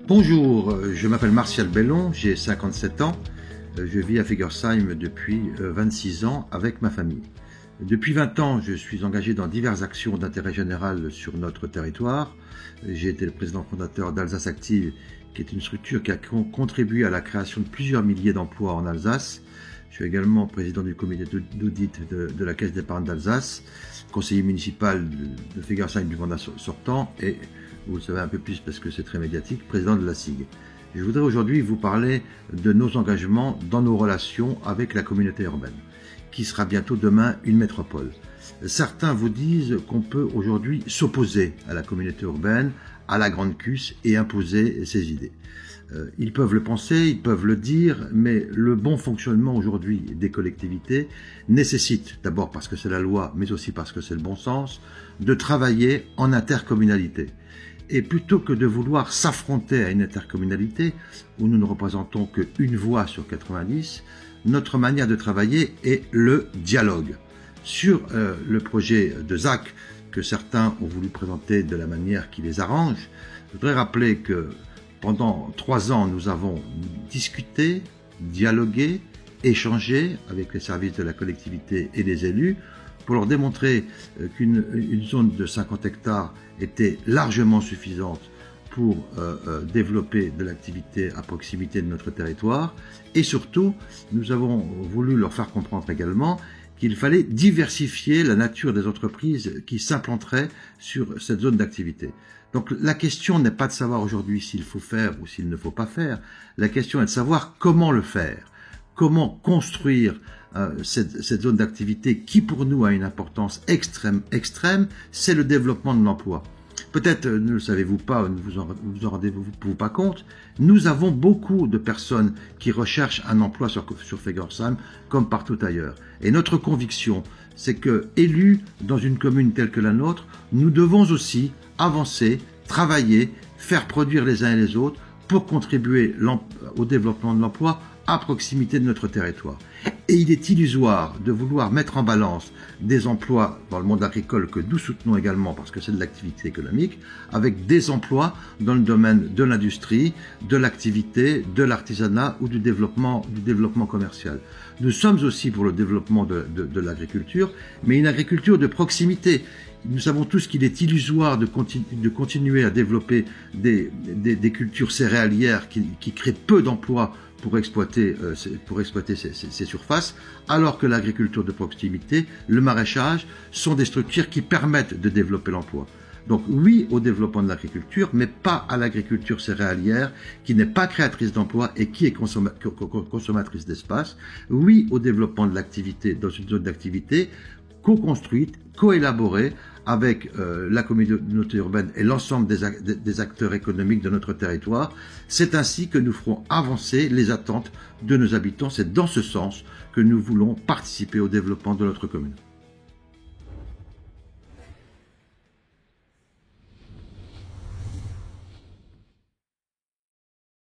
Bonjour, je m'appelle Martial Bellon, j'ai 57 ans, je vis à Fegersheim depuis 26 ans avec ma famille. Depuis 20 ans, je suis engagé dans diverses actions d'intérêt général sur notre territoire. J'ai été le président fondateur d'Alsace Active, qui est une structure qui a contribué à la création de plusieurs milliers d'emplois en Alsace. Je suis également président du comité d'audit de la Caisse d'épargne d'Alsace, conseiller municipal de Fegersheim du mandat sortant et, vous le savez un peu plus parce que c'est très médiatique, président de la SIG. Je voudrais aujourd'hui vous parler de nos engagements dans nos relations avec la communauté urbaine, qui sera bientôt demain une métropole. Certains vous disent qu'on peut aujourd'hui s'opposer à la communauté urbaine, à la grande CUS et imposer ses idées. Ils peuvent le penser, ils peuvent le dire, mais le bon fonctionnement aujourd'hui des collectivités nécessite, d'abord parce que c'est la loi, mais aussi parce que c'est le bon sens, de travailler en intercommunalité. Et plutôt que de vouloir s'affronter à une intercommunalité où nous ne représentons qu'une voix sur 90, notre manière de travailler est le dialogue. Sur le projet de ZAC que certains ont voulu présenter de la manière qui les arrange, je voudrais rappeler que pendant 3 ans, nous avons discuté, dialogué, échangé avec les services de la collectivité et les élus pour leur démontrer qu'une zone de 50 hectares était largement suffisante pour développer de l'activité à proximité de notre territoire. Et surtout, nous avons voulu leur faire comprendre également qu'il fallait diversifier la nature des entreprises qui s'implanteraient sur cette zone d'activité. Donc la question n'est pas de savoir aujourd'hui s'il faut faire ou s'il ne faut pas faire, la question est de savoir comment le faire, comment construire cette zone d'activité qui pour nous a une importance extrême, c'est le développement de l'emploi. Peut-être ne le savez-vous pas, ne vous en rendez-vous pas compte, nous avons beaucoup de personnes qui recherchent un emploi sur Fegersheim comme partout ailleurs. Et notre conviction, c'est que, élus dans une commune telle que la nôtre, nous devons aussi avancer, travailler, faire produire les uns et les autres pour contribuer au développement de l'emploi à proximité de notre territoire. Et il est illusoire de vouloir mettre en balance des emplois dans le monde agricole que nous soutenons également parce que c'est de l'activité économique, avec des emplois dans le domaine de l'industrie, de l'activité, de l'artisanat ou du développement commercial. Nous sommes aussi pour le développement de l'agriculture, mais une agriculture de proximité. Nous savons tous qu'il est illusoire de continuer à développer des cultures céréalières qui créent peu d'emplois pour exploiter ces surfaces, alors que l'agriculture de proximité, le maraîchage, sont des structures qui permettent de développer l'emploi. Donc oui au développement de l'agriculture, mais pas à l'agriculture céréalière, qui n'est pas créatrice d'emplois et qui est consommatrice d'espace. Oui au développement de l'activité dans une zone d'activité co-construite, co-élaborée avec la communauté urbaine et l'ensemble des acteurs économiques de notre territoire. C'est ainsi que nous ferons avancer les attentes de nos habitants. C'est dans ce sens que nous voulons participer au développement de notre commune.